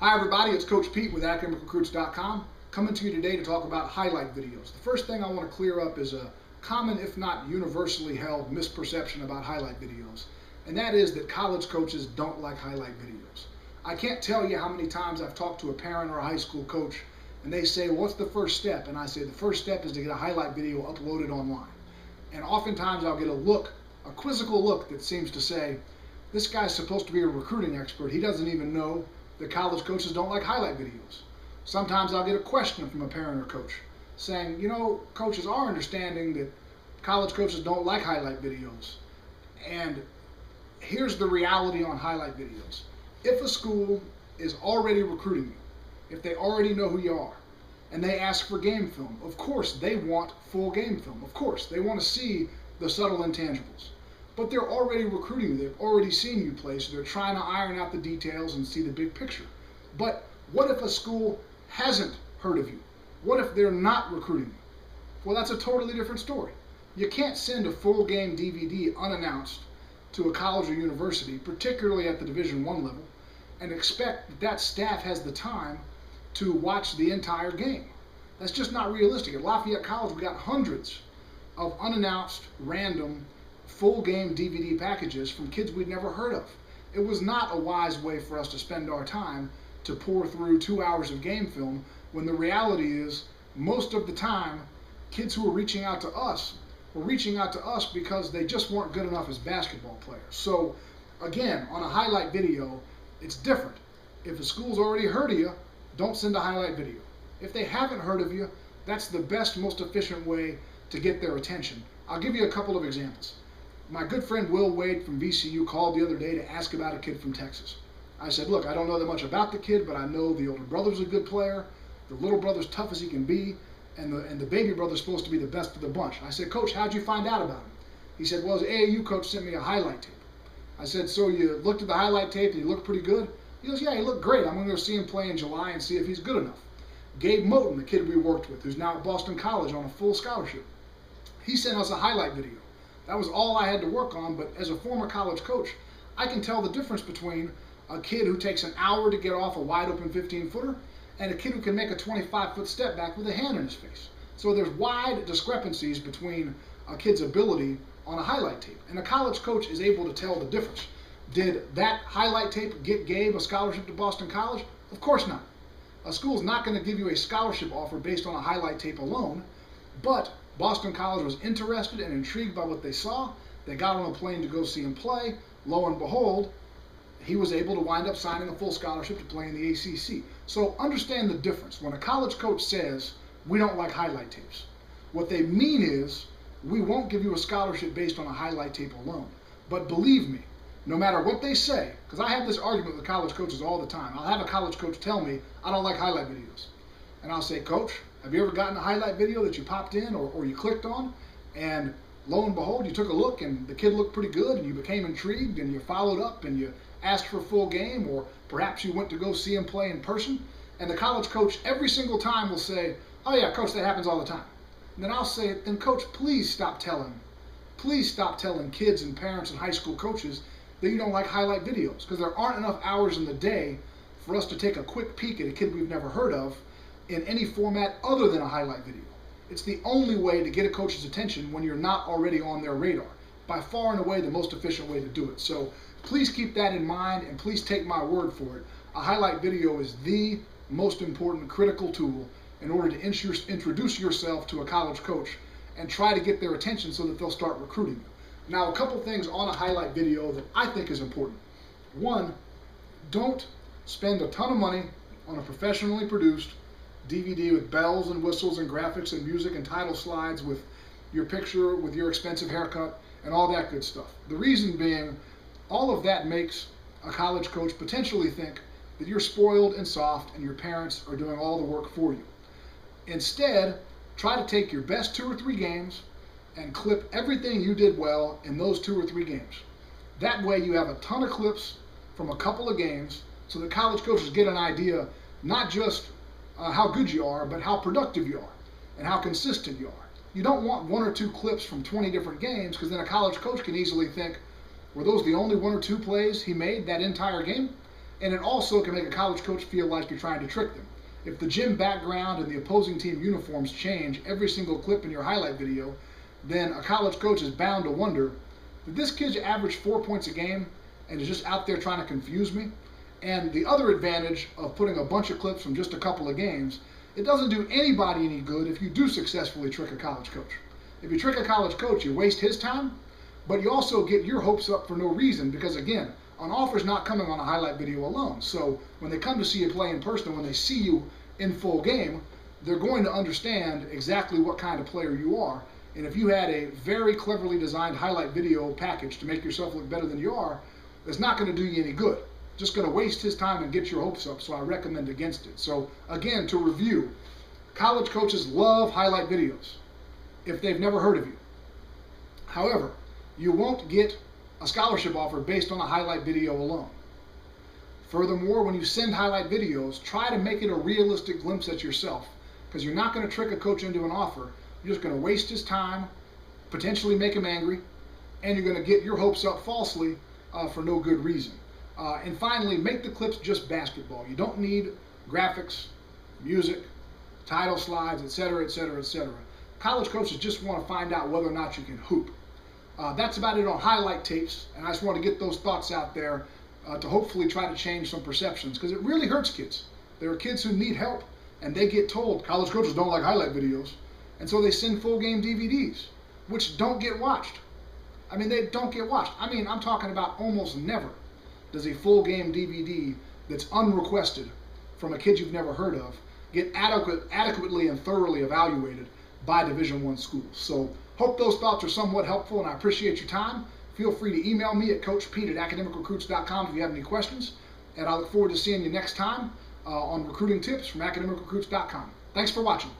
Hi everybody, it's Coach Pete with academicrecruits.com coming to you today to talk about highlight videos. The first thing I want to clear up is a common, if not universally held, misperception about highlight videos, and that is that college coaches don't like highlight videos. I can't tell you how many times I've talked to a parent or a high school coach and they say, well, what's the first step? And I say, the first step is to get a highlight video uploaded online. And oftentimes I'll get a quizzical look that seems to say, this guy's supposed to be a recruiting expert. He doesn't even know that college coaches don't like highlight videos. Sometimes I'll get a question from a parent or coach saying, you know, coaches, our understanding that college coaches don't like highlight videos. And here's the reality on highlight videos. If a school is already recruiting you, if they already know who you are, and they ask for game film, of course they want full game film. Of course, they want to see the subtle intangibles. But they're already recruiting you. They've already seen you play, so they're trying to iron out the details and see the big picture. But what if a school hasn't heard of you? What if they're not recruiting you? Well, that's a totally different story. You can't send a full game DVD unannounced to a college or university, particularly at the Division I level, and expect that that staff has the time to watch the entire game. That's just not realistic. At Lafayette College, we got hundreds of unannounced, random, full game DVD packages from kids we'd never heard of. It was not a wise way for us to spend our time to pour through 2 hours of game film when the reality is most of the time kids who were reaching out to us were reaching out to us because they just weren't good enough as basketball players. So again, on a highlight video, it's different. If a school's already heard of you, don't send a highlight video. If they haven't heard of you, that's the best, most efficient way to get their attention. I'll give you a couple of examples. My good friend Will Wade from VCU called the other day to ask about a kid from Texas. I said, look, I don't know that much about the kid, but I know the older brother's a good player, the little brother's tough as he can be, and the baby brother's supposed to be the best of the bunch. I said, Coach, how'd you find out about him? He said, well, his AAU coach sent me a highlight tape. I said, so you looked at the highlight tape and he looked pretty good? He goes, yeah, he looked great. I'm going to go see him play in July and see if he's good enough. Gabe Moten, the kid we worked with, who's now at Boston College on a full scholarship, he sent us a highlight video. That was all I had to work on, but as a former college coach, I can tell the difference between a kid who takes an hour to get off a wide open 15-footer and a kid who can make a 25-foot step back with a hand in his face. So there's wide discrepancies between a kid's ability on a highlight tape. And a college coach is able to tell the difference. Did that highlight tape get Gabe a scholarship to Boston College? Of course not. A school's not going to give you a scholarship offer based on a highlight tape alone, but Boston College was interested and intrigued by what they saw. They got on a plane to go see him play. Lo and behold, he was able to wind up signing a full scholarship to play in the ACC. So understand the difference. When a college coach says, we don't like highlight tapes, what they mean is, we won't give you a scholarship based on a highlight tape alone. But believe me, no matter what they say, because I have this argument with college coaches all the time. I'll have a college coach tell me, I don't like highlight videos. And I'll say, Coach, have you ever gotten a highlight video that you popped in or you clicked on, and lo and behold, you took a look and the kid looked pretty good and you became intrigued and you followed up and you asked for a full game, or perhaps you went to go see him play in person, and the college coach every single time will say, oh yeah, Coach, that happens all the time. And then I'll say, then Coach, please stop telling kids and parents and high school coaches that you don't like highlight videos, because there aren't enough hours in the day for us to take a quick peek at a kid we've never heard of in any format other than a highlight video. It's the only way to get a coach's attention when you're not already on their radar. By far and away the most efficient way to do it. So please keep that in mind and please take my word for it. A highlight video is the most important critical tool in order to introduce yourself to a college coach and try to get their attention so that they'll start recruiting you. Now, a couple things on a highlight video that I think is important. One, don't spend a ton of money on a professionally produced DVD with bells and whistles and graphics and music and title slides with your picture, with your expensive haircut and all that good stuff. The reason being, all of that makes a college coach potentially think that you're spoiled and soft and your parents are doing all the work for you. Instead, try to take your best 2 or 3 games and clip everything you did well in those 2 or 3 games. That way you have a ton of clips from a couple of games so that college coaches get an idea not just how good you are, but how productive you are and how consistent you are. You don't want 1 or 2 clips from 20 different games, because then a college coach can easily think, were those the only 1 or 2 plays he made that entire game? And it also can make a college coach feel like you're trying to trick them. If the gym background and the opposing team uniforms change every single clip in your highlight video, then a college coach is bound to wonder, did this kid average 4 points a game and is just out there trying to confuse me? And the other advantage of putting a bunch of clips from just a couple of games, it doesn't do anybody any good if you do successfully trick a college coach. If you trick a college coach, you waste his time, but you also get your hopes up for no reason because, again, an offer's not coming on a highlight video alone. So when they come to see you play in person, when they see you in full game, they're going to understand exactly what kind of player you are. And if you had a very cleverly designed highlight video package to make yourself look better than you are, it's not going to do you any good. Just going to waste his time and get your hopes up, so I recommend against it. So again, to review, college coaches love highlight videos if they've never heard of you. However, you won't get a scholarship offer based on a highlight video alone. Furthermore, when you send highlight videos, try to make it a realistic glimpse at yourself, because you're not going to trick a coach into an offer. You're just going to waste his time, potentially make him angry, and you're going to get your hopes up falsely for no good reason. And finally, make the clips just basketball. You don't need graphics, music, title slides, etc., etc., etc. College coaches just want to find out whether or not you can hoop. That's about it on highlight tapes, and I just want to get those thoughts out there to hopefully try to change some perceptions, because it really hurts kids. There are kids who need help, and they get told college coaches don't like highlight videos, and so they send full game DVDs, which don't get watched. I mean, they don't get watched. I mean, I'm talking about almost never does a full game DVD that's unrequested from a kid you've never heard of get adequately and thoroughly evaluated by Division I schools. So hope those thoughts are somewhat helpful, and I appreciate your time. Feel free to email me at coachpete@academicrecruits.com if you have any questions, and I look forward to seeing you next time on recruiting tips from academicrecruits.com. Thanks for watching.